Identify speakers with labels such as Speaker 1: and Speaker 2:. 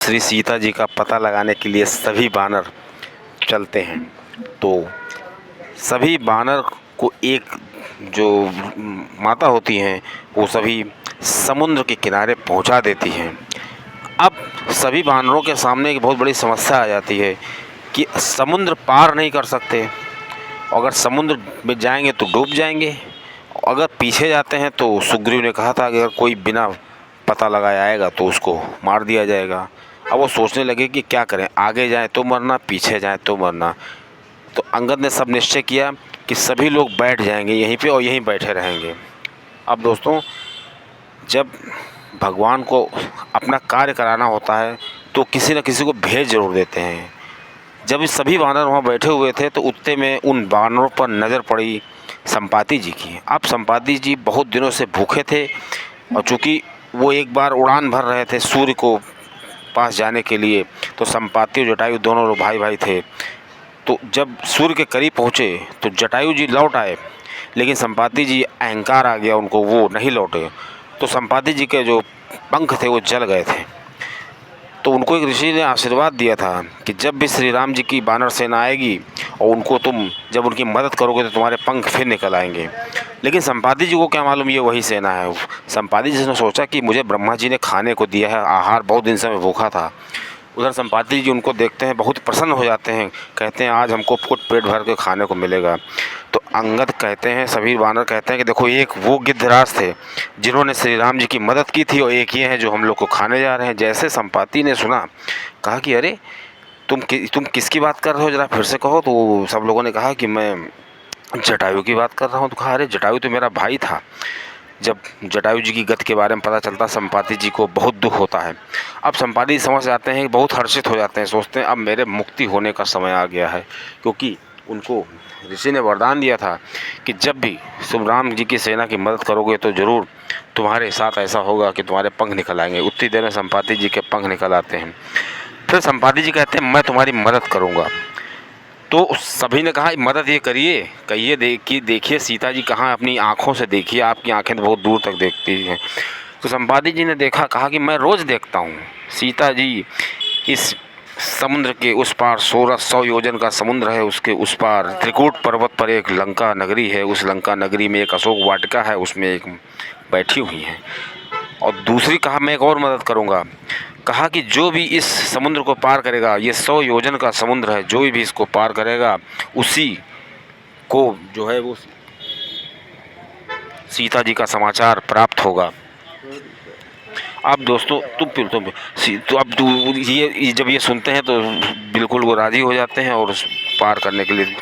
Speaker 1: श्री सीता जी का पता लगाने के लिए सभी बानर चलते हैं। तो सभी बानर को एक जो माता होती हैं वो सभी समुद्र के किनारे पहुंचा देती हैं। अब सभी बानरों के सामने एक बहुत बड़ी समस्या आ जाती है कि समुद्र पार नहीं कर सकते। अगर समुद्र में जाएंगे तो डूब जाएंगे, अगर पीछे जाते हैं तो सुग्रीव ने कहा था कि अगर कोई बिना पता लगाए आएगा तो उसको मार दिया जाएगा। अब वो सोचने लगे कि क्या करें, आगे जाएं तो मरना, पीछे जाएं तो मरना। तो अंगद ने सब निश्चय किया कि सभी लोग बैठ जाएंगे यहीं पे और यहीं बैठे रहेंगे। अब दोस्तों, जब भगवान को अपना कार्य कराना होता है तो किसी न किसी को भेज जरूर देते हैं। जब इस सभी वानर वहाँ बैठे हुए थे तो उतने में उन वानरों पर नज़र पड़ी संपाति जी की। अब संपाति जी बहुत दिनों से भूखे थे और चूँकि वो एक बार उड़ान भर रहे थे सूर्य को पास जाने के लिए, तो संपाति और जटायु दोनों लोग भाई भाई थे। तो जब सूर्य के करीब पहुँचे तो जटायु जी लौट आए, लेकिन संपाति जी अहंकार आ गया उनको, वो नहीं लौटे। तो संपाति जी के जो पंख थे वो जल गए थे। तो उनको एक ऋषि ने आशीर्वाद दिया था कि जब भी श्री राम जी की वानर सेना आएगी और उनको तुम जब उनकी मदद करोगे तो तुम्हारे पंख फिर निकल आएंगे। लेकिन संपाति जी को क्या मालूम ये वही सेना है। संपाति जी ने सोचा कि मुझे ब्रह्मा जी ने खाने को दिया है, आहार बहुत दिन से मैं भूखा था। उधर संपाति जी उनको देखते हैं, बहुत प्रसन्न हो जाते हैं, कहते हैं आज हमको कुछ पेट भर के खाने को मिलेगा। तो अंगद कहते हैं, सभी वानर कहते हैं कि देखो, एक वो गिद्धराज थे जिन्होंने श्री राम जी की मदद की थी और एक ये हैं जो हम लोग को खाने जा रहे हैं। जैसे संपाति ने सुना, कहा कि अरे तुम किसकी बात कर रहे हो, ज़रा फिर से कहो। तो सब लोगों ने कहा कि मैं जटायु की बात कर रहा हूँ। तो कहा अरे जटायु तो मेरा भाई था। जब जटायु जी की गति के बारे में पता चलता संपाति जी को बहुत दुख होता है। अब संपाति जी समझ जाते हैं, बहुत हर्षित हो जाते हैं, सोचते हैं अब मेरे मुक्ति होने का समय आ गया है, क्योंकि उनको ऋषि ने वरदान दिया था कि जब भी तुम राम जी की सेना की मदद करोगे तो ज़रूर तुम्हारे साथ ऐसा होगा कि तुम्हारे पंख निकल आएंगे। उतनी देर में संपाति जी के पंख निकल आते हैं। फिर संपाति जी कहते हैं मैं तुम्हारी मदद करूँगा। तो सभी ने कहा मदद ये करिए, कहिए, देखिए सीता जी कहाँ, अपनी आँखों से देखिए, आपकी आँखें तो बहुत दूर तक देखती हैं। तो संपाति जी ने देखा, कहा कि मैं रोज़ देखता हूँ सीता जी इस समुद्र के उस पार 1600 योजन का समुद्र है, उसके उस पार त्रिकूट पर्वत पर एक लंका नगरी है, उस लंका नगरी में एक अशोक वाटिका है, उसमें एक बैठी हुई है। और दूसरी कहा मैं एक और मदद करूँगा, कहा कि जो भी इस समुद्र को पार करेगा, ये 100 योजन का समुद्र है, जो भी इसको पार करेगा उसी को जो है वो सीता जी का समाचार प्राप्त होगा। अब दोस्तों तो अब ये जब ये सुनते हैं तो बिल्कुल वो राज़ी हो जाते हैं और उस पार करने के लिए